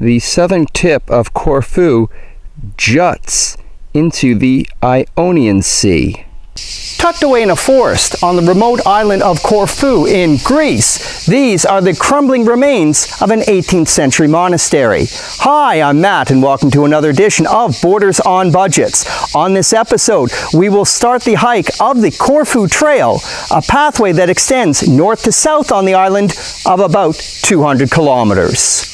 the southern tip of Corfu juts into the Ionian Sea. Tucked away in a forest on the remote island of Corfu in Greece, these are the crumbling remains of an 18th century monastery. Hi, I'm Matt and welcome to another edition of Borders on Budgets. On this episode, we will start the hike of the Corfu Trail, a pathway that extends north to south on the island of about 200 kilometers.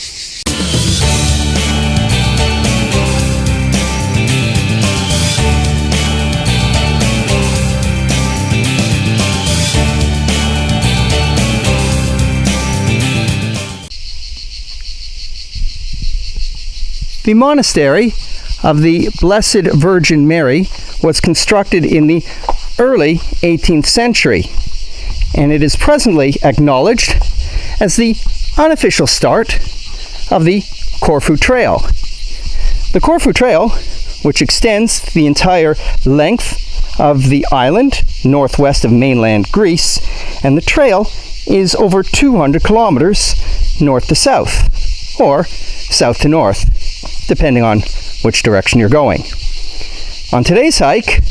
The monastery of the Blessed Virgin Mary was constructed in the early 18th century, and it is presently acknowledged as the unofficial start of the Corfu Trail. The Corfu Trail, which extends the entire length of the island northwest of mainland Greece, and the trail is over 200 kilometers north to south, or south to north, depending on which direction you're going. On today's hike,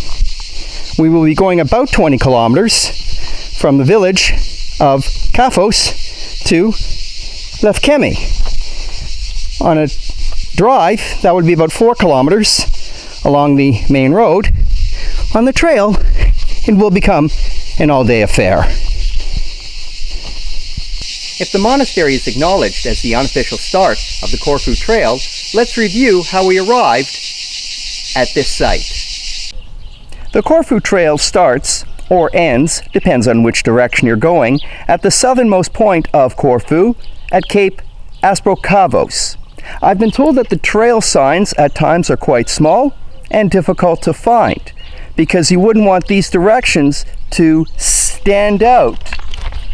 we will be going about 20 kilometers from the village of Kaphos to Lefkemi. On a drive, that would be about 4 kilometers along the main road. On the trail, it will become an all-day affair. If the monastery is acknowledged as the unofficial start of the Corfu Trail, let's review how we arrived at this site. The Corfu Trail starts, or ends, depends on which direction you're going, at the southernmost point of Corfu, at Cape Asprokavos. I've been told that the trail signs at times are quite small and difficult to find, because you wouldn't want these directions to stand out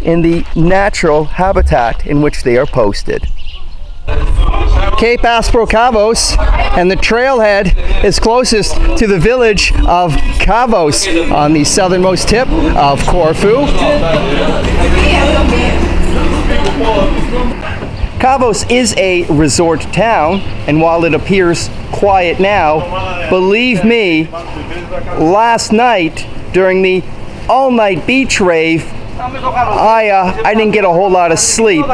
in the natural habitat in which they are posted. Cape Asprokavos, and the trailhead is closest to the village of Kavos on the southernmost tip of Corfu. Kavos is a resort town, and while it appears quiet now, believe me, last night during the all-night beach rave, I didn't get a whole lot of sleep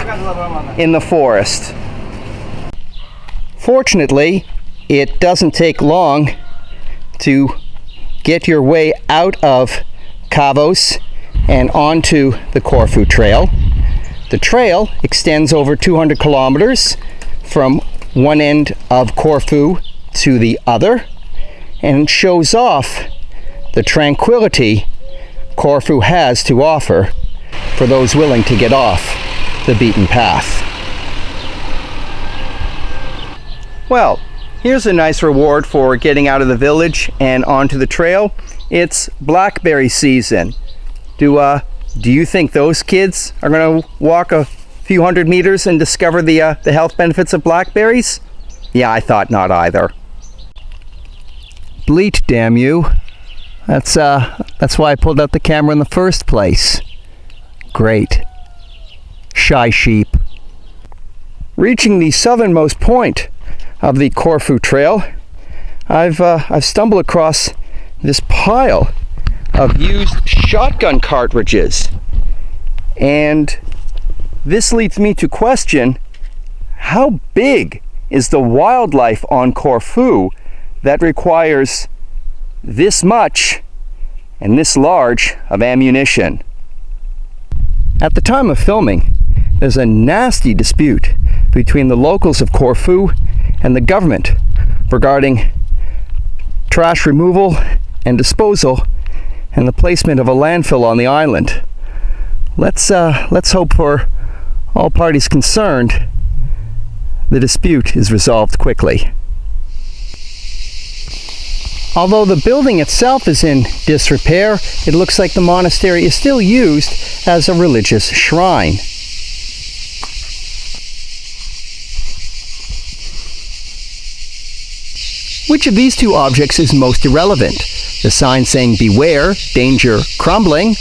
in the forest. Fortunately, it doesn't take long to get your way out of Kavos and onto the Corfu Trail. The trail extends over 200 kilometers from one end of Corfu to the other and shows off the tranquility Corfu has to offer for those willing to get off the beaten path. Well, here's a nice reward for getting out of the village and onto the trail. It's blackberry season. Do you think those kids are going to walk a few hundred meters and discover the health benefits of blackberries? Yeah, I thought not either. Bleat, damn you. That's why I pulled out the camera in the first place. Great. Shy sheep. Reaching the southernmost point of the Corfu Trail, I've stumbled across this pile of used shotgun cartridges. And this leads me to question, how big is the wildlife on Corfu that requires this much and this large of ammunition? At the time of filming, there's a nasty dispute between the locals of Corfu and the government regarding trash removal and disposal and the placement of a landfill on the island. Let's hope for all parties concerned the dispute is resolved quickly. Although the building itself is in disrepair, it looks like the monastery is still used as a religious shrine. Which of these two objects is most irrelevant? The sign saying "Beware, danger, crumbling,"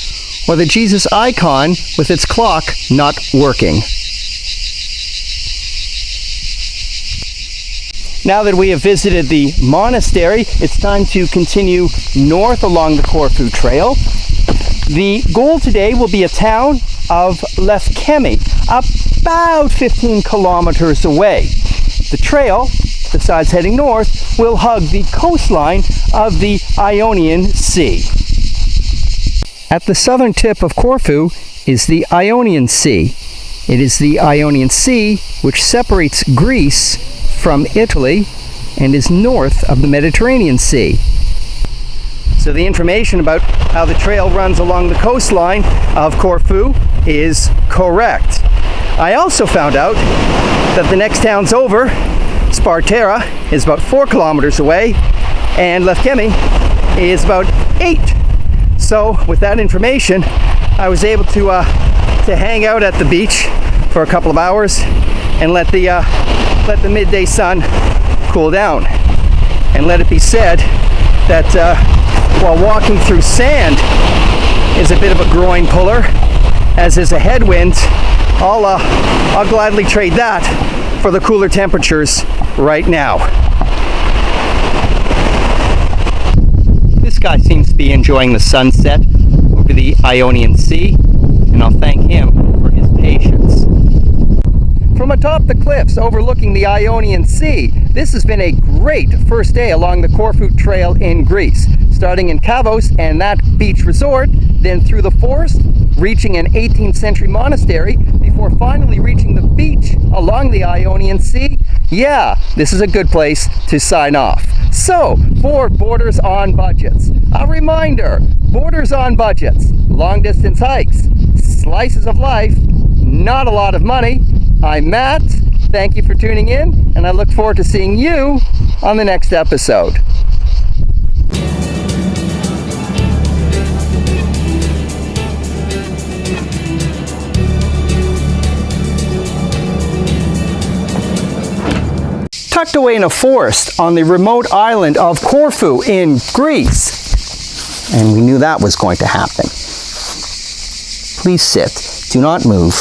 or the Jesus icon with its clock not working? Now that we have visited the monastery, it's time to continue north along the Corfu Trail. The goal today will be a town of Lefkemi, about 15 kilometers away. The trail, besides heading north, will hug the coastline of the Ionian Sea. At the southern tip of Corfu is the Ionian Sea. It is the Ionian Sea which separates Greece from Italy and is north of the Mediterranean Sea. So the information about how the trail runs along the coastline of Corfu is correct. I also found out that the next town's over, Spartera, is about 4 kilometers away, and Lefkemi is about 8. So with that information, I was able to hang out at the beach for a couple of hours and let the midday sun cool down. And let it be said that while walking through sand is a bit of a groin puller, as is a headwind, I'll gladly trade that for the cooler temperatures right now. This guy seems to be enjoying the sunset over the Ionian Sea, and I'll thank him for his patience. From atop the cliffs overlooking the Ionian Sea, this has been a great first day along the Corfu Trail in Greece. Starting in Kavos and that beach resort, then through the forest, reaching an 18th century monastery, before finally reaching the beach along the Ionian Sea. Yeah, this is a good place to sign off. So, for Borders on Budgets, a reminder, Borders on Budgets, long distance hikes, slices of life, not a lot of money. I'm Matt, thank you for tuning in, and I look forward to seeing you on the next episode. Tucked away in a forest on the remote island of Corfu in Greece. And we knew that was going to happen. Please sit, do not move.